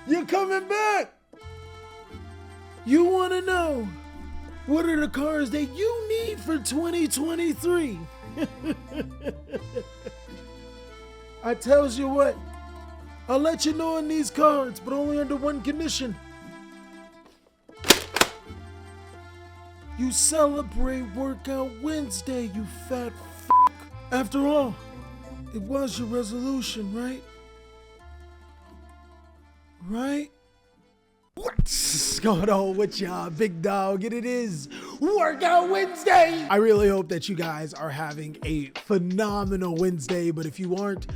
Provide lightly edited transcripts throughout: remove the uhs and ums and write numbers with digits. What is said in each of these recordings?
You're coming back. You want to know what are the cars that you need for 2023? I tells you what, I'll let you know on these cards, but only under one condition. You celebrate Workout Wednesday, you fat f***. After all, it was your resolution, right? Right? What's going on with y'all, big dog? And it is Workout Wednesday. I really hope that you guys are having a phenomenal Wednesday, but if you aren't,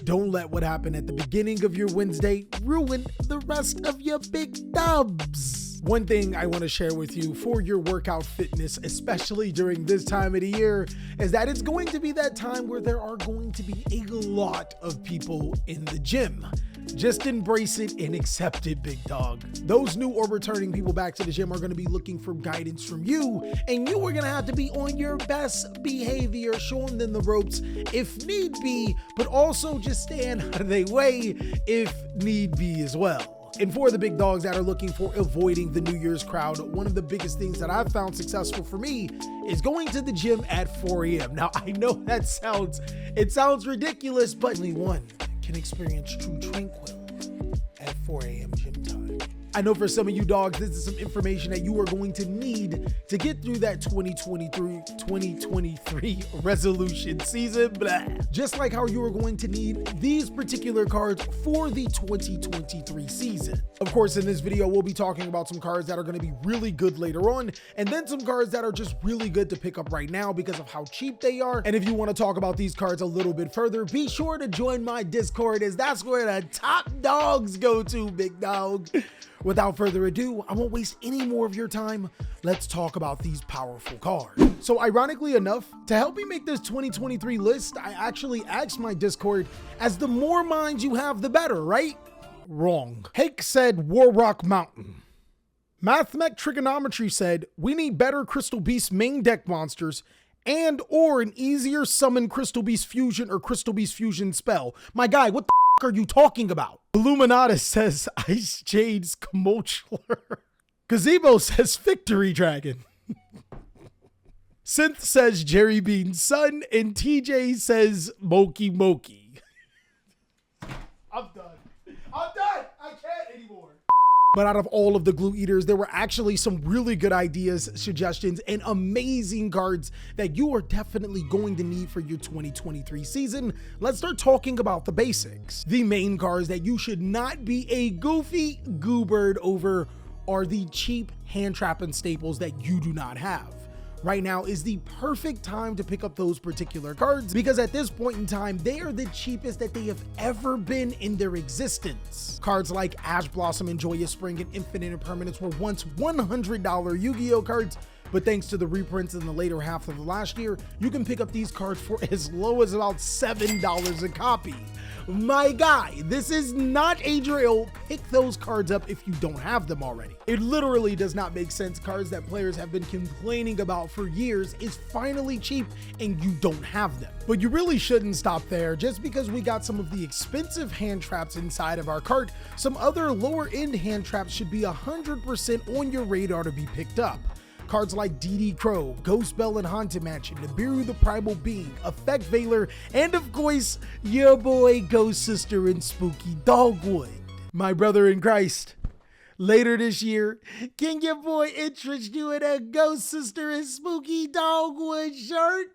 don't let what happened at the beginning of your Wednesday ruin the rest of your big dubs. One thing I want to share with you for your workout fitness, especially during this time of the year, is that it's going to be that time where there are going to be a lot of people in the gym. Just embrace it and accept it, big dog. Those new or returning people back to the gym are going to be looking for guidance from you, and you are going to have to be on your best behavior, showing them the ropes if need be, but also just stand out of their way if need be as well. And for the big dogs that are looking for avoiding the New Year's crowd, one of the biggest things that I've found successful for me is going to the gym at 4 a.m. Now, I know that sounds ridiculous, but only one can experience true tranquil at 4 a.m. gym time. I know for some of you dogs, this is some information that you are going to need to get through that 2023 resolution season. Blah. Just like how you are going to need these particular cards for the 2023 season. Of course, in this video, we'll be talking about some cards that are going to be really good later on, and then some cards that are just really good to pick up right now because of how cheap they are. And if you want to talk about these cards a little bit further, be sure to join my Discord, as that's where the top dogs go to, big dog. Without further ado, I won't waste any more of your time. Let's talk about these powerful cards. So ironically enough, to help me make this 2023 list, I actually asked my Discord, as the more minds you have, the better, right? Wrong. Hake said War Rock Mountain. Mathmech Trigonometry said we need better Crystal Beast main deck monsters and or an easier summon Crystal Beast Fusion or Crystal Beast Fusion spell. My guy, what the are you talking about? Illuminatus says Ice Jade's Commochler. Gazebo says Victory Dragon. Synth says Jerry Bean's son, and TJ says Moki Moki. I'm done. I can't anymore. But out of all of the glue eaters, there were actually some really good ideas, suggestions, and amazing cards that you are definitely going to need for your 2023 season. Let's start talking about the basics. The main cards that you should not be a goofy goobird over are the cheap hand trap and staples that you do not have. Right now is the perfect time to pick up those particular cards, because at this point in time, they are the cheapest that they have ever been in their existence. Cards like Ash Blossom and Joyous Spring and Infinite Impermanence were once $100 Yu-Gi-Oh cards, but thanks to the reprints in the later half of the last year, you can pick up these cards for as low as about $7 a copy. My guy, this is not a drill. Pick those cards up if you don't have them already. It literally does not make sense. Cards that players have been complaining about for years is finally cheap and you don't have them. But you really shouldn't stop there. Just because we got some of the expensive hand traps inside of our cart, some other lower end hand traps should be 100% on your radar to be picked up. Cards like DD Crow, Ghost Bell and Haunted Mansion, Nibiru the Primal Being, Effect Veiler, and of course, your boy Ghost Sister and Spooky Dogwood. My brother in Christ, later this year, can your boy interest you in a Ghost Sister and Spooky Dogwood shirt?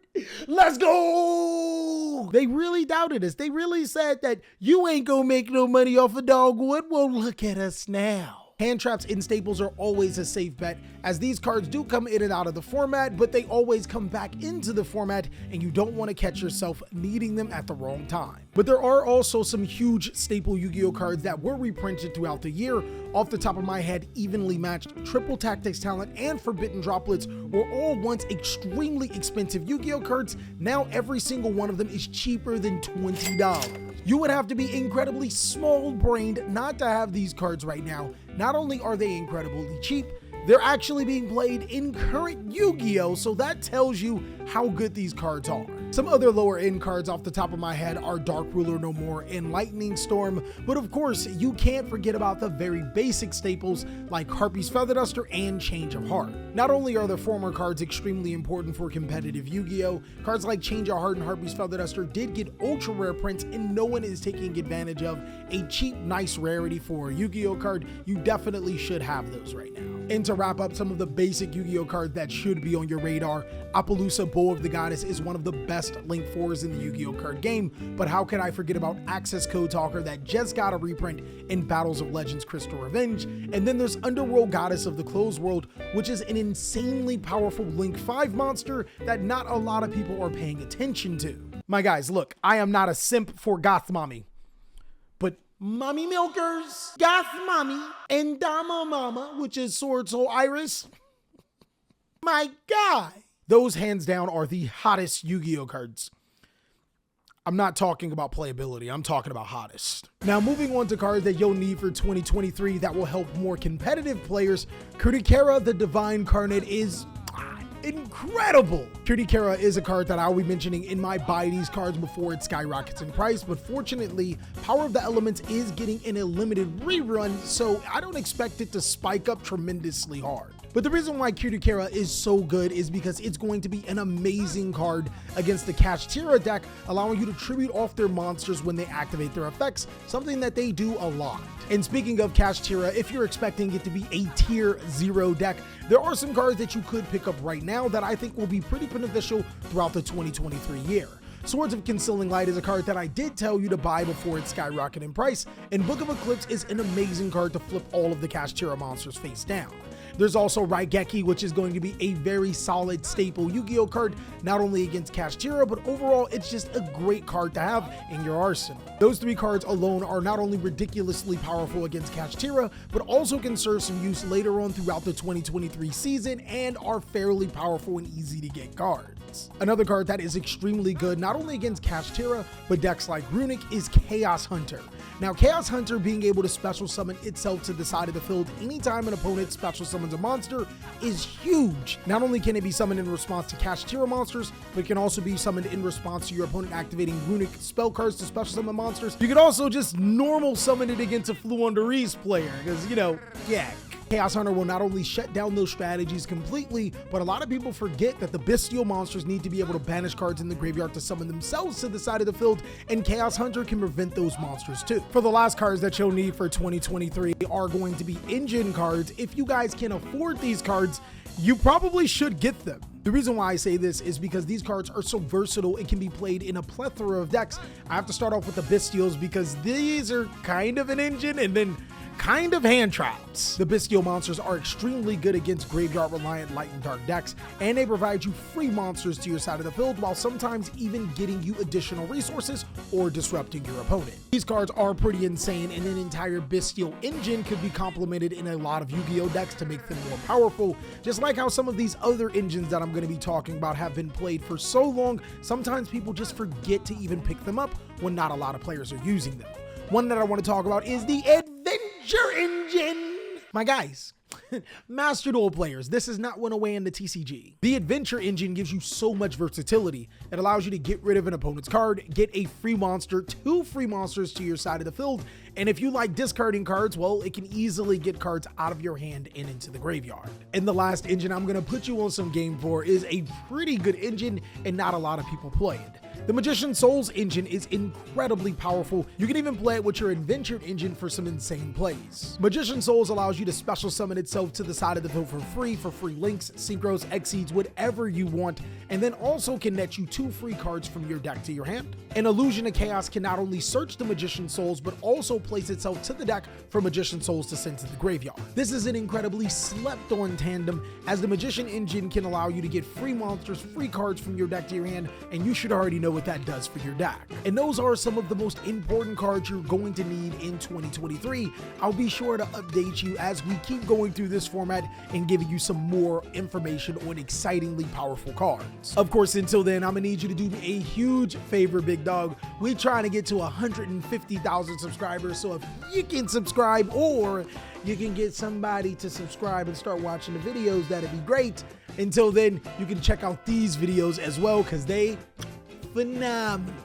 Let's go! They really doubted us. They really said that you ain't gonna make no money off of Dogwood. Well, look at us now. Hand traps in staples are always a safe bet, as these cards do come in and out of the format, but they always come back into the format and you don't want to catch yourself needing them at the wrong time. But there are also some huge staple Yu-Gi-Oh cards that were reprinted throughout the year. Off the top of my head, Evenly Matched, Triple Tactics Talent, and Forbidden Droplets were all once extremely expensive Yu-Gi-Oh cards. Now every single one of them is cheaper than $20. You would have to be incredibly small-brained not to have these cards right now. Not only are they incredibly cheap, they're actually being played in current Yu-Gi-Oh! So that tells you how good these cards are. Some other lower end cards off the top of my head are Dark Ruler No More and Lightning Storm, but of course you can't forget about the very basic staples like Harpy's Feather Duster and Change of Heart. Not only are the former cards extremely important for competitive Yu-Gi-Oh!, cards like Change of Heart and Harpy's Feather Duster did get ultra rare prints, and no one is taking advantage of a cheap, nice rarity for a Yu-Gi-Oh! Card. You definitely should have those right now. And to wrap up some of the basic Yu-Gi-Oh! Cards that should be on your radar, Appaloosa Bow of the Goddess is one of the best Link 4s in the Yu-Gi-Oh! Card game, but how can I forget about Access Code Talker that just got a reprint in Battles of Legends Crystal Revenge? And then there's Underworld Goddess of the Closed World, which is an insanely powerful Link 5 monster that not a lot of people are paying attention to. My guys, look, I am not a simp for Goth Mommy, but Mommy Milkers, Goth Mommy, and Damo Mama, which is Sword Soul Iris, my guy, those hands down are the hottest Yu-Gi-Oh! Cards. I'm not talking about playability, I'm talking about hottest. Now moving on to cards that you'll need for 2023 that will help more competitive players, Kirikara the Divine Carnate is incredible. Kirikara is a card that I'll be mentioning in my buy these cards before it skyrockets in price, but fortunately, Power of the Elements is getting in a limited rerun, so I don't expect it to spike up tremendously hard. But the reason why Kirikara is so good is because it's going to be an amazing card against the Kashtira deck, allowing you to tribute off their monsters when they activate their effects, something that they do a lot. And speaking of Kashtira, if you're expecting it to be a tier 0 deck, there are some cards that you could pick up right now that I think will be pretty beneficial throughout the 2023 year. Swords of Concealing Light is a card that I did tell you to buy before it skyrocketed in price, and Book of Eclipse is an amazing card to flip all of the Kashtira monsters face down. There's also Raigeki, which is going to be a very solid staple Yu-Gi-Oh! Card, not only against Kashtira, but overall it's just a great card to have in your arsenal. Those three cards alone are not only ridiculously powerful against Kashtira, but also can serve some use later on throughout the 2023 season and are fairly powerful and easy to get cards. Another card that is extremely good, not only against Kashtira, but decks like Runic, is Chaos Hunter. Now, Chaos Hunter being able to special summon itself to the side of the field anytime an opponent special summons a monster is huge. Not only can it be summoned in response to Kashtira monsters, but it can also be summoned in response to your opponent activating Runic spell cards to special summon monsters. You could also just normal summon it against a Fluenderees player, because, you know, yeah. Chaos Hunter will not only shut down those strategies completely, but a lot of people forget that the bestial monsters need to be able to banish cards in the graveyard to summon themselves to the side of the field, and Chaos Hunter can prevent those monsters too. For the last cards that you'll need for 2023 are going to be engine cards. If you guys can afford these cards, you probably should get them. The reason why I say this is because these cards are so versatile and can be played in a plethora of decks. I have to start off with the Bestials because these are kind of an engine and then kind of hand traps. The Bestial monsters are extremely good against graveyard reliant light and dark decks, and they provide you free monsters to your side of the field while sometimes even getting you additional resources or disrupting your opponent. These cards are pretty insane, and an entire Bestial engine could be complemented in a lot of Yu-Gi-Oh! Decks to make them more powerful, just like how some of these other engines that I'm going to be talking about have been played for so long, sometimes people just forget to even pick them up when not a lot of players are using them. One that I want to talk about is the Adventure Engine. My guys, Master Duel players, this has not went away in the TCG. The Adventure Engine gives you so much versatility. It allows you to get rid of an opponent's card, get a free monster, 2 free monsters to your side of the field, and if you like discarding cards, well, it can easily get cards out of your hand and into the graveyard. And the last engine I'm going to put you on some game for is a pretty good engine and not a lot of people play it. The Magician Souls engine is incredibly powerful. You can even play it with your Adventure Engine for some insane plays. Magician Souls allows you to special summon itself to the side of the field for free links, synchros, exceeds, whatever you want, and then also can net you 2 free cards from your deck to your hand. An Illusion of Chaos can not only search the Magician Souls, but also place itself to the deck for Magician Souls to send to the graveyard. This is an incredibly slept on tandem, as the Magician Engine can allow you to get free monsters, free cards from your deck to your hand, and you should already know what that does for your deck. And those are some of the most important cards you're going to need in 2023. I'll be sure to update you as we keep going through this format and giving you some more information on excitingly powerful cards. Of course, until then, I'm gonna need you to do me a huge favor, big dog. We're trying to get to 150,000 subscribers, so if you can subscribe or you can get somebody to subscribe and start watching the videos, that'd be great. Until then, you can check out these videos as well because they phenomenal.